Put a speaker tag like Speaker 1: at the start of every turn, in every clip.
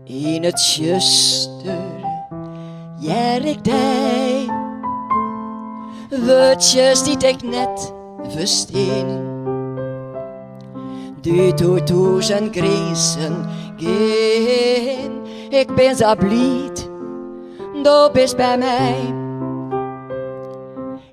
Speaker 1: In het juster ik dij, woordjes die ik net versteen. Du toe zijn grenzen gaan, ik ben zo blied, du bist bij mij.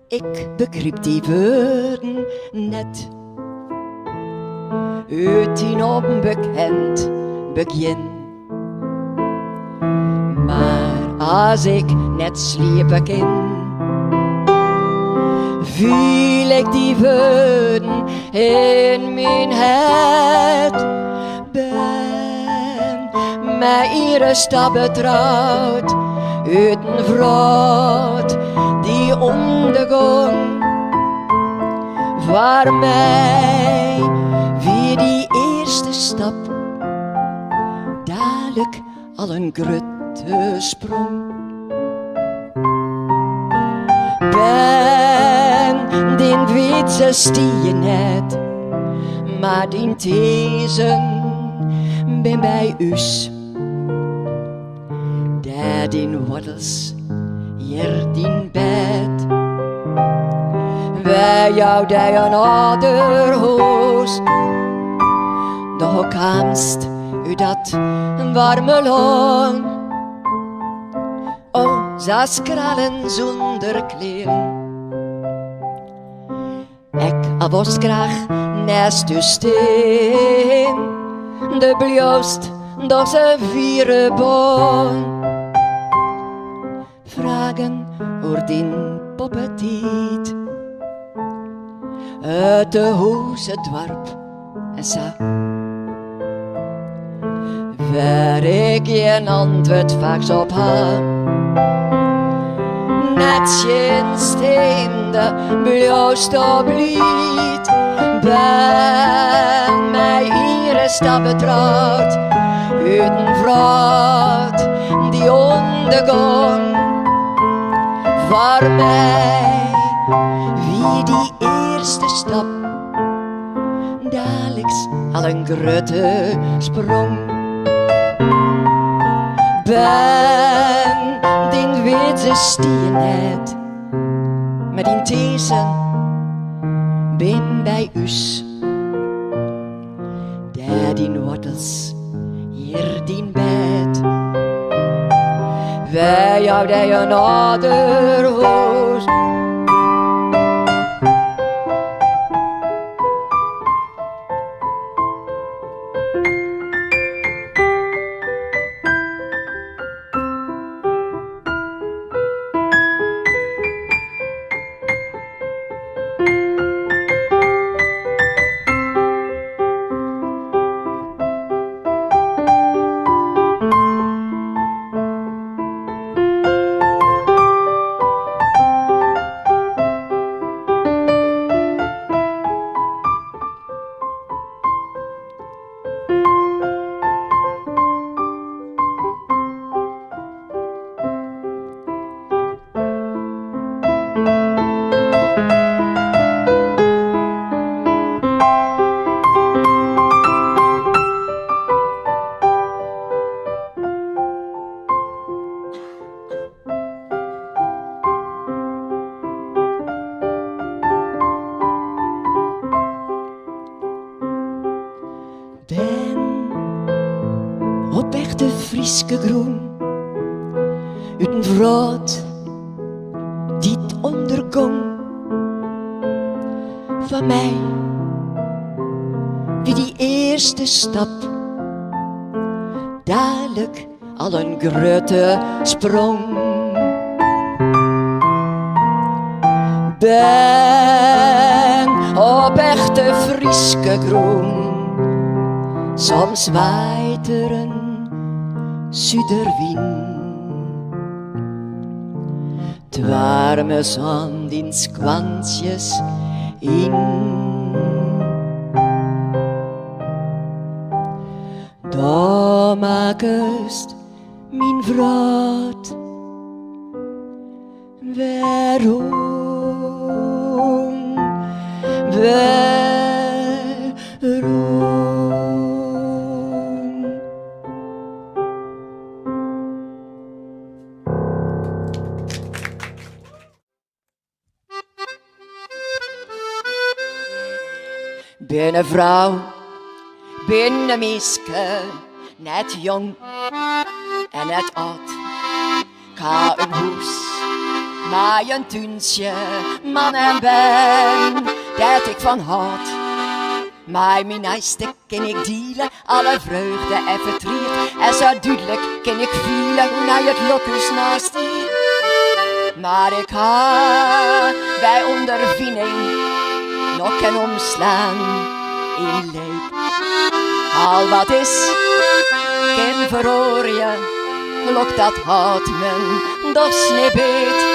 Speaker 1: Ik begreep die woorden net, uit die onbekend begin. Maar als ik net sliepen kan, viel ik die woorden in mijn hart. Ben mij iedere stap betrouwd, uit een vrouw die onderging. Voor mij wie die eerste stap, dadelijk al een grote sprong. Ben den Witze stie net, maar den Thesen ben bij us. Daar den wortels, hier den bed, wij jou daar een ander huis. Doch kamst u dat warme land. Oh, zas krallen zonder kleren. Ik was graag naast u steen. De bloost door ze vieren boon. Vragen oor die poppetiet. Uit de huis het dorp en zo. Waar ik geen antwoord vaak op had. Net geen steende bloost op lied. Ben mij iedere stap betrouwd, uit een vrouw voor mij wie die eerste stap, dadelijks al een grote sprong. Ben die witte stierenheid, met in deze ben bij us. Daar die wortels, hier die bed. Wij houden een ander huis. Op echte Frieske groen, uit een vrood die het ondergong. Van mij, wie die eerste stap, dadelijk al een grote sprong. Ben op echte Frieske groen, soms waait er een zuiderwind. Het warme zon in kwantjes in. Daar maakst mijn vrood waarom, ben een vrouw, ben een meisje, net jong en net oud. Ka een huis, maar een tuintje, man en ben, dat ik van houd. Maar mijn naaste kan ik delen, alle vreugde en verdriet. En zo duidelijk kan ik voelen hoe naar het lokkus naast hier. Maar ik ha bij ondervinding nog kan omslaan in leed. Al wat is, kan verhoren, lok dat houdt men doch snippet.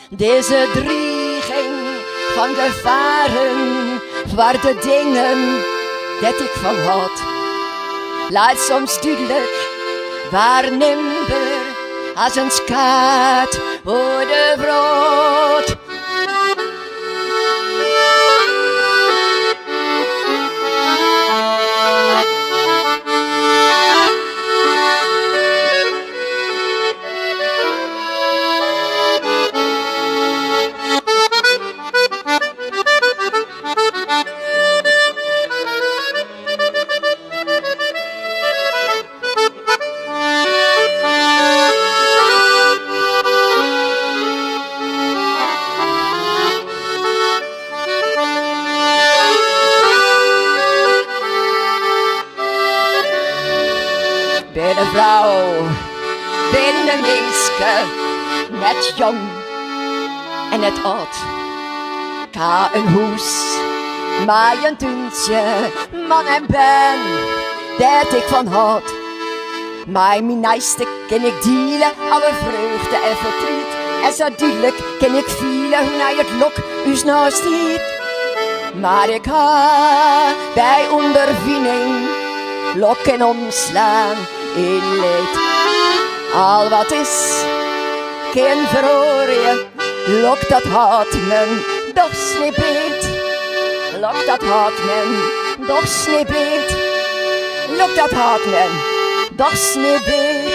Speaker 1: Deze dreiging van gevaren, waar de dingen dat ik van houd, laat soms duidelijk waarneembaar als een skaat voor de brood. Ben een vrouw, ben een meisje, net jong en net oud. Ka een huis, maar een tuintje, man en ben, dat ik van houd. Maar mijn naaste kan ik delen, alle vreugde en verdriet. En zo duidelijk kan ik voelen hoe hij het lok us nou stiet. Maar ik ga bij ondervinding lokken omslaan in leed. Al wat is, geen verhoren, lok dat had men doch snippeert. Lok dat had men doch snippeert. Lok dat had men doch snippeert.